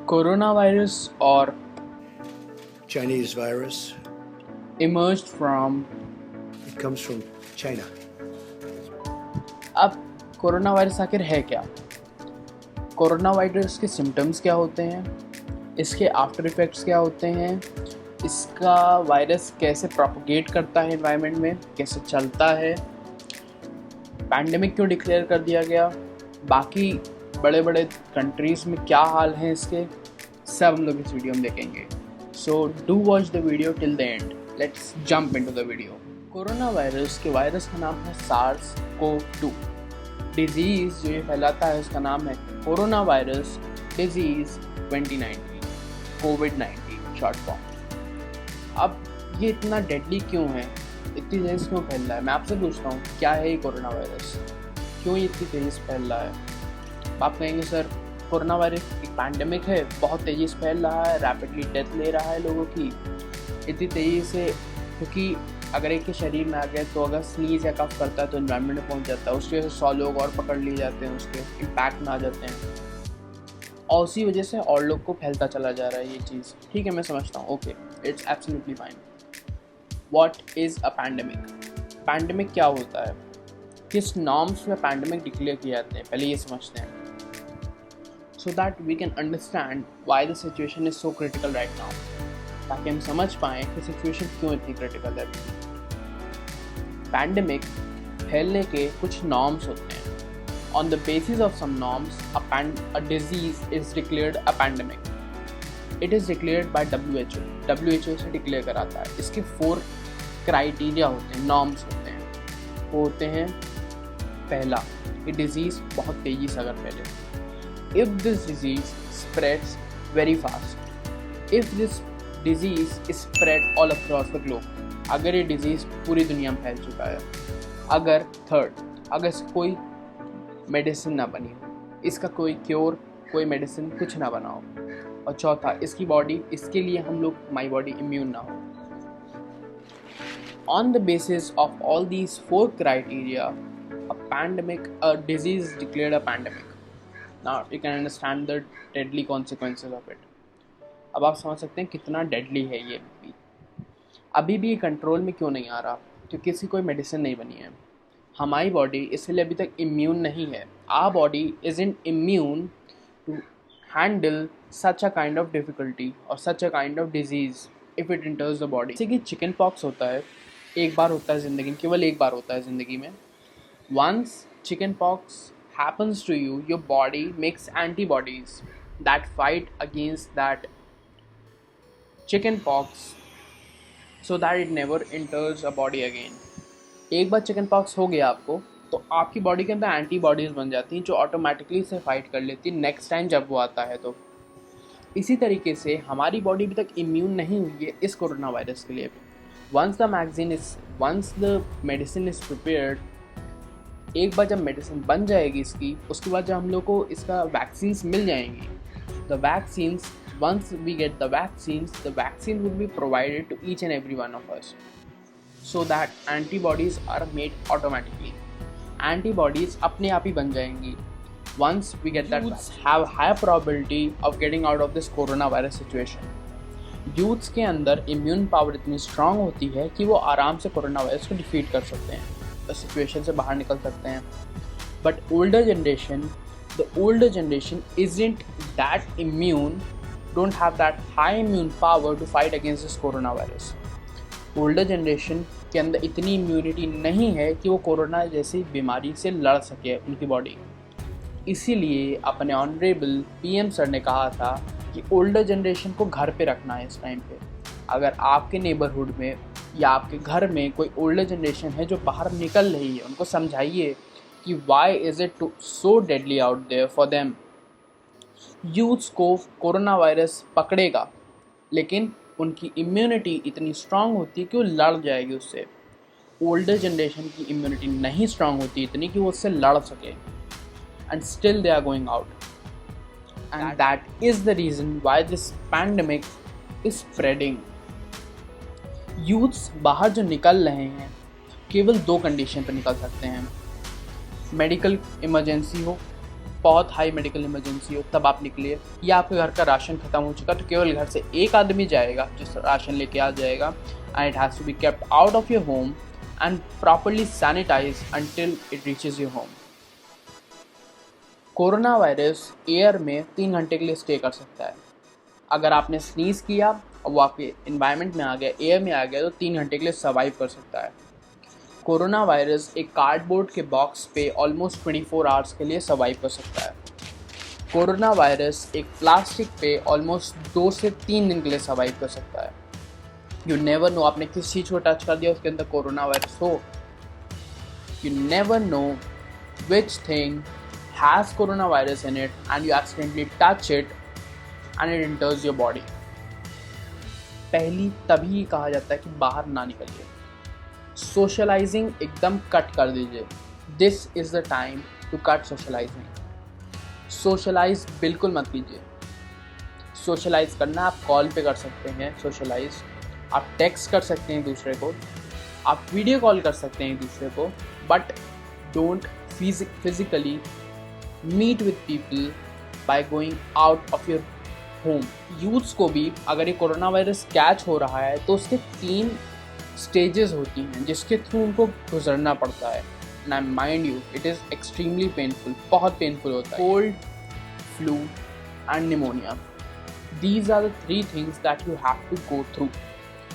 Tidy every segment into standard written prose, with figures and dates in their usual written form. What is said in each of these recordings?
Coronavirus or Chinese virus. emerged from. It comes from China. अब corona virus आखिर है क्या? कोरोना वायरस के सिम्टम्स क्या होते हैं, इसके आफ्टर इफ़ेक्ट्स क्या होते हैं, इसका वायरस कैसे प्रोपगेट करता है एनवायरनमेंट में, कैसे चलता है, पैंडेमिक क्यों डिक्लेयर कर दिया गया, बाकी बड़े बड़े कंट्रीज़ में क्या हाल हैं इसके, सब हम लोग इस वीडियो में देखेंगे. So do watch the video till the end. Let's jump into the video. Corona virus के वायरस का नाम है SARS-CoV-2. डिजीज़ जो ये फैलाता है उसका नाम है कोरोना वायरस डिजीज़ 2019, कोविड-19 शॉर्ट फॉर्म. अब ये इतना डेडली क्यों है, इतनी तेज़ी से क्यों फैल रहा है? मैं आपसे पूछता हूँ, क्या है ये कोरोना वायरस, क्यों ये इतनी तेज़ी से फैल रहा है? आप कहेंगे सर कोरोना वायरस एक पैंडेमिक है, बहुत तेज़ी से फैल रहा है, रैपिडली डेथ ले रहा है लोगों की इतनी तेज़ी से, क्योंकि अगर एक के शरीर में आ गया तो अगर स्नीज या कफ करता है तो एनवायरनमेंट में पहुंच जाता है, उसकी वजह से 100 लोग और पकड़ लिए जाते हैं, उसके इम्पैक्ट में आ जाते हैं और उसी वजह से और लोग को फैलता चला जा रहा है ये चीज़. ठीक है, मैं समझता हूँ, okay, it's absolutely fine. What is a pandemic? Pandemic क्या होता है, किस नॉर्म्स में पैंडेमिक डिक्लेयर किए जाते हैं, पहले ये समझते हैं, so that we can understand why the situation is so critical right now, ताकि हम समझ पाएँ कि सिचुएशन क्यों इतनी क्रिटिकल है. पैंडेमिक फैलने के कुछ नॉर्म्स होते हैं. On the basis of some norms a disease is declared a pandemic. It is declared by WHO से डिक्लेयर कराता है. इसके 4 क्राइटेरिया होते हैं, नॉर्म्स होते हैं. वो होते हैं, पहला, ये डिजीज़ बहुत तेज़ी से अगर फैले, if this disease spreads very fast, if this disease is spread all across the globe, अगर ये डिजीज़ पूरी दुनिया में फैल चुका है. अगर थर्ड, अगर कोई मेडिसिन ना बनी हो, इसका कोई क्योर, कोई मेडिसिन कुछ ना बना हो. और चौथा, इसकी बॉडी, इसके लिए हम लोग, हमारी बॉडी इम्यून ना हो. On the basis of all these 4 criteria a pandemic, a disease declared a pandemic. Now you can understand the deadly consequences of it. अब आप समझ सकते हैं कितना डेडली है ये. अभी भी कंट्रोल में क्यों नहीं आ रहा? क्योंकि इसकी कोई मेडिसिन नहीं बनी है. हमारी बॉडी इसलिए अभी तक इम्यून नहीं है. Our body isn't immune to handle such a kind of difficulty और such a kind of disease if it enters the body. जैसे कि चिकन पॉक्स होता है, एक बार होता है ज़िंदगी में, केवल एक बार होता है ज़िंदगी में. Once chicken pox happens to you, your body makes antibodies that fight against that chicken pox so that it never enters a body again. एक बार चिकन पॉक्स हो गया आपको, तो आपकी बॉडी के अंदर एंटीबॉडीज़ बन जाती हैं जो ऑटोमेटिकली इसे फाइट कर लेती है नेक्स्ट टाइम जब वो आता है. तो इसी तरीके से हमारी बॉडी अभी तक इम्यून नहीं हुई है इस कोरोना वायरस के लिए. Once the medicine is prepared, एक बार जब मेडिसिन बन जाएगी इसकी, उसके बाद जब हम लोग को इसका वैक्सीन्स मिल जाएंगी, the vaccines, once we get the vaccine will be provided to each and every one of us, so that antibodies are made automatically. Antibodies अपने आप ही बन जाएंगी. Once we get that, youths have higher probability of getting out of this coronavirus situation. Youths के अंदर immune power इतनी strong होती है कि वो आराम से कोरोना वायरस को डिफीट कर सकते हैं, उस सिचुएशन से बाहर निकल सकते हैं. But the older generation isn't that immune, don't have that high immune power to fight against this coronavirus. Older generation के अंदर इतनी इम्यूनिटी नहीं है कि वो कोरोना जैसी बीमारी से लड़ सके उनकी बॉडी. इसीलिए अपने ऑनरेबल PM सर ने कहा था कि ओल्डर जनरेशन को घर पे रखना है इस टाइम पे. अगर आपके नेबरहुड में या आपके घर में कोई ओल्डर जनरेशन है जो बाहर निकल रही है, उनको समझाइए कि why is it so deadly out there for them. Youths को कोरोना वायरस पकड़ेगा, लेकिन उनकी इम्यूनिटी इतनी स्ट्रांग होती है कि वो लड़ जाएगी उससे. ओल्डर जनरेशन की इम्यूनिटी नहीं स्ट्रांग होती इतनी कि वो उससे लड़ सके, and still they are going out. And that is the reason why this pandemic is spreading. Youths बाहर जो निकल रहे हैं, केवल 2 कंडीशन पर निकल सकते हैं. मेडिकल इमरजेंसी हो बहुत हाई मेडिकल इमरजेंसी हो तब आप निकलिए, या आपके घर का राशन खत्म हो चुका तो केवल घर से एक आदमी जाएगा जो राशन लेके आ जाएगा, and it has to be kept out of your home and properly sanitise until it reaches your home. Corona virus air में 3 घंटे के लिए स्टे कर सकता है। अगर आपने स्नीज़ किया और वो आपके इन्वायरमेंट में आ गया, एयर में आ गया, तो 3 घंटे के लिए सर्वाइव कर सकता है। कोरोना वायरस एक कार्डबोर्ड के बॉक्स पे ऑलमोस्ट 24 आवर्स के लिए सर्वाइव कर सकता है। कोरोना वायरस एक प्लास्टिक पे ऑलमोस्ट 2 से 3 दिन के लिए सर्वाइव कर सकता है। यू नेवर नो, आपने किस चीज़ को टच कर दिया उसके अंदर कोरोना वायरस हो। You never know which thing has corona virus in it and you accidentally touch it and it enters your body. पहली तभी कहा जाता है कि बाहर ना निकलिए। सोशलाइजिंग एकदम कट कर दीजिए। This is the time to cut socialising. Socialise बिल्कुल मत कीजिए। सोशलाइज करना आप कॉल पे कर सकते हैं, सोशलाइज आप टेक्स्ट कर सकते हैं एक दूसरे को, आप वीडियो कॉल कर सकते हैं एक दूसरे को, but don't physically meet with people by going out of your home. Youths को भी अगर ये कोरोना वायरस कैच हो रहा है तो उसके 3 स्टेजेस होती हैं जिसके थ्रू उनको गुजरना पड़ता है। ना mind you, it is extremely painful, बहुत पेनफुल होता है। Cold, flu and pneumonia, these are the 3 things that you have to go through.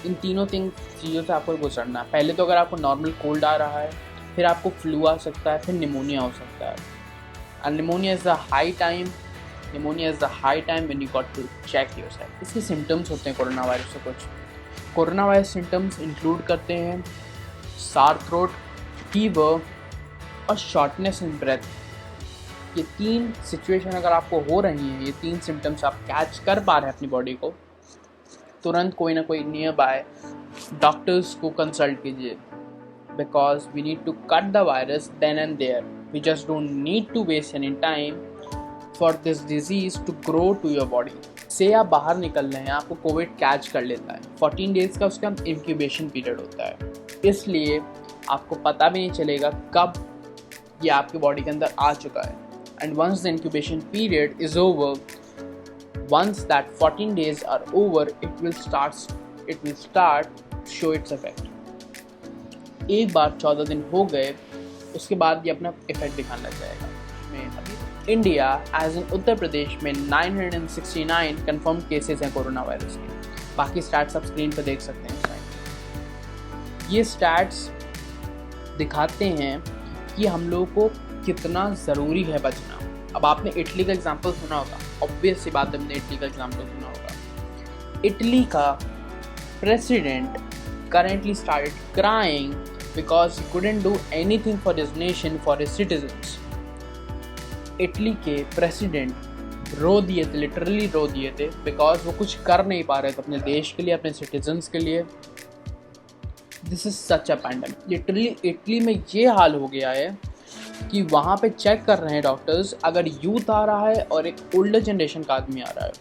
इन तीनों चीज़ों से आपको गुजरना है। पहले तो अगर आपको नॉर्मल कोल्ड आ रहा है, फिर आपको फ्लू आ सकता है, फिर निमोनिया हो सकता है। And pneumonia is the high time when you got to check yourself. इसके सिम्टम्स होते हैं कोरोना वायरस से कुछ। कोरोना वायरस सिम्टम्स इंक्लूड करते हैं सार थ्रोट, फीवर और शॉर्टनेस इन ब्रेथ। ये 3 सिचुएशन अगर आपको हो रही हैं, ये 3 सिम्टम्स आप कैच कर पा रहे हैं अपनी बॉडी को, तुरंत कोई ना कोई नियर बाय डॉक्टर्स को कंसल्ट कीजिए, because we need to cut the virus then and there. We just don't need to waste any time for this disease to grow to your body. से आप बाहर निकल रहे हैं, आपको कोविड कैच कर लेता है, 14 डेज़ का उसका इंक्यूबेशन पीरियड होता है, इसलिए आपको पता भी नहीं चलेगा कब ये आपकी बॉडी के अंदर आ चुका है। And once the incubation period is over, once that 14 days are over, it will start show its effect। एक बार 14 दिन हो गए उसके बाद ये अपना इफेक्ट दिखाने लग जाएगा। India as in Uttar Pradesh में 969 कन्फर्म केसेस हैं कोरोना वायरस के। बाकी स्टैट्स आप स्क्रीन पर देख सकते हैं। ये स्टैट्स दिखाते हैं कि हम लोगों को कितना ज़रूरी है बचना। अब आपने इटली का एग्जाम्पल सुना होगा, ऑब्वियस सी बात है, हमने इटली का एग्जाम्पल सुना होगा। इटली का president currently started crying because he couldn't do anything for his nation, for his citizens. Italy के प्रेसिडेंट रो दिए थे, लिटरली रो दिए थे, बिकॉज वो कुछ कर नहीं पा रहे थे अपने देश के लिए, अपने सिटीजन्स के लिए। This is such a pandemic. Literally Italy में ये हाल हो गया है कि वहाँ पे चेक कर रहे हैं डॉक्टर्स, अगर यूथ आ रहा है और एक ओल्डर जनरेशन का आदमी आ रहा है,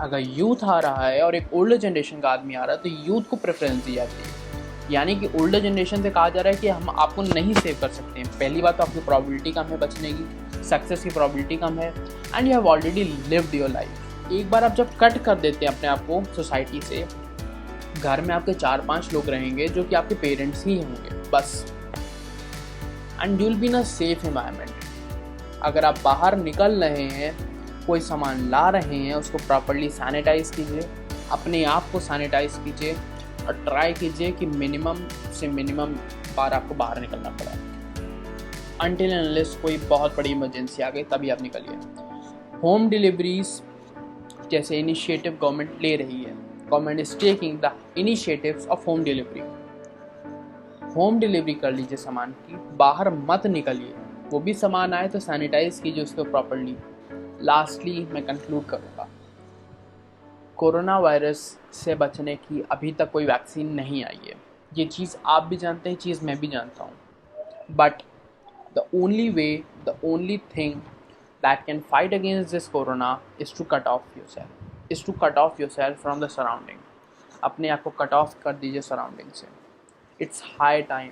अगर यूथ आ रहा है और एक ओल्डर जनरेशन का आदमी आ रहा है तो यूथ को प्रेफरेंस दी जाती है। यानी कि ओल्डर जनरेशन से कहा जा रहा है कि हम आपको नहीं सेव कर सकते हैं। पहली बात तो आपकी प्रोबेबिलिटी कम है बचने की, सक्सेस की प्रोबेबिलिटी कम है, and you have already lived your life. एक बार आप जब कट कर देते हैं अपने आप को सोसाइटी से, घर में आपके 4-5 लोग रहेंगे जो कि आपके पेरेंट्स ही होंगे बस, and you will be in a safe environment. अगर आप बाहर निकल रहे हैं, कोई सामान ला रहे हैं, उसको प्रॉपर्ली सैनिटाइज कीजिए, अपने आप को सैनिटाइज कीजिए और ट्राई कीजिए कि मिनिमम से मिनिमम बार आपको बाहर निकलना पड़ा। अनटिल एंड अनलेस कोई बहुत बड़ी इमरजेंसी आ गई तभी आप निकलिए। होम डिलीवरीज जैसे इनिशिएटिव गवर्नमेंट ले रही है, government is taking the initiatives of home delivery. Home delivery कर लीजिए सामान की, बाहर मत निकलिए। वो भी सामान आए तो सैनिटाइज कीजिए उसको प्रॉपर्ली। लास्टली मैं कंक्लूड करूँगा, कोरोना वायरस से बचने की अभी तक कोई वैक्सीन नहीं आई है। ये चीज़ आप भी जानते हैं, चीज़ मैं भी जानता हूँ, but the only thing that can fight against this corona is to cut off yourself from the surrounding. अपने आप को कट ऑफ कर दीजिए सराउंडिंग से। It's high time.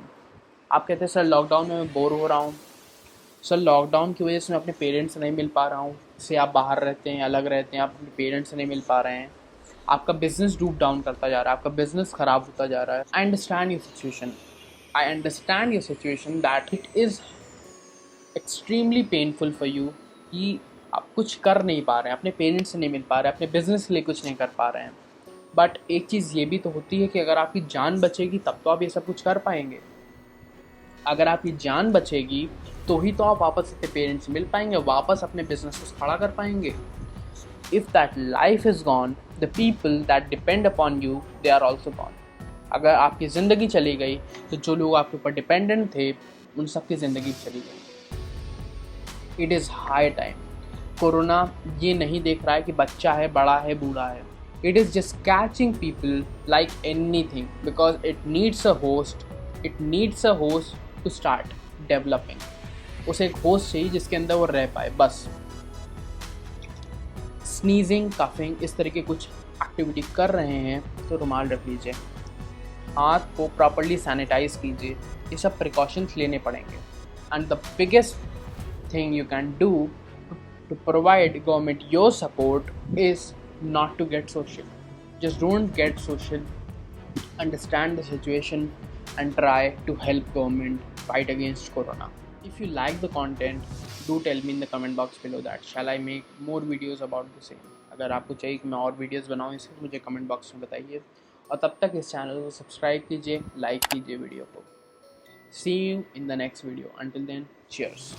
आप कहते हैं सर लॉकडाउन में मैं बोर हो रहा हूँ, सर लॉकडाउन की वजह से मैं अपने पेरेंट्स से नहीं मिल पा रहा हूँ, से आप बाहर रहते हैं, अलग रहते हैं, आप अपने पेरेंट्स से नहीं मिल पा रहे हैं, आपका बिजनेस डूप डाउन करता जा रहा है, आपका बिजनेस ख़राब होता जा रहा है। I understand your situation, I understand your situation that it is extremely painful for you कि आप कुछ कर नहीं पा रहे हैं, अपने पेरेंट्स से नहीं मिल पा रहे हैं, अपने बिजनेस के लिए कुछ नहीं कर पा रहे हैं। बट एक चीज़ ये भी तो होती है कि अगर आपकी जान बचेगी तब तो आप ये सब कुछ कर पाएंगे। अगर आपकी जान बचेगी तो ही तो आप वापस अपने पेरेंट्स से मिल पाएंगे, वापस अपने बिजनेस को खड़ा कर पाएंगे। If that life is gone, the people that depend upon you they are also gone. अगर आपकी ज़िंदगी चली गई तो जो लोग आपके ऊपर डिपेंडेंट थे उन सबकी ज़िंदगी चली गई। It is high time. Corona ये नहीं देख रहा है कि बच्चा है, बड़ा है, बूढ़ा है। It is just catching people like anything because it needs a host to start developing. उसे एक होस्ट चाहिए जिसके अंदर वो रह पाए, बस। स्नीजिंग, कफिंग, इस तरह के कुछ एक्टिविटी कर रहे हैं तो रुमाल रख लीजिए, हाथ को प्रॉपर्ली सैनिटाइज कीजिए, ये सब प्रिकॉशंस लेने पड़ेंगे। And the biggest thing you can do to provide government your support is not to get social. Just don't get social. Understand the situation and try to help government fight against corona. If you like the content, do tell me in the comment box below that shall I make more videos about the same. अगर आपको चाहिए कि मैं और videos बनाऊँ इसके, मुझे comment box में बताइए। और तब तक इस चैनल को सब्सक्राइब कीजिए, लाइक कीजिए वीडियो को। See you in the next video. Until then, cheers.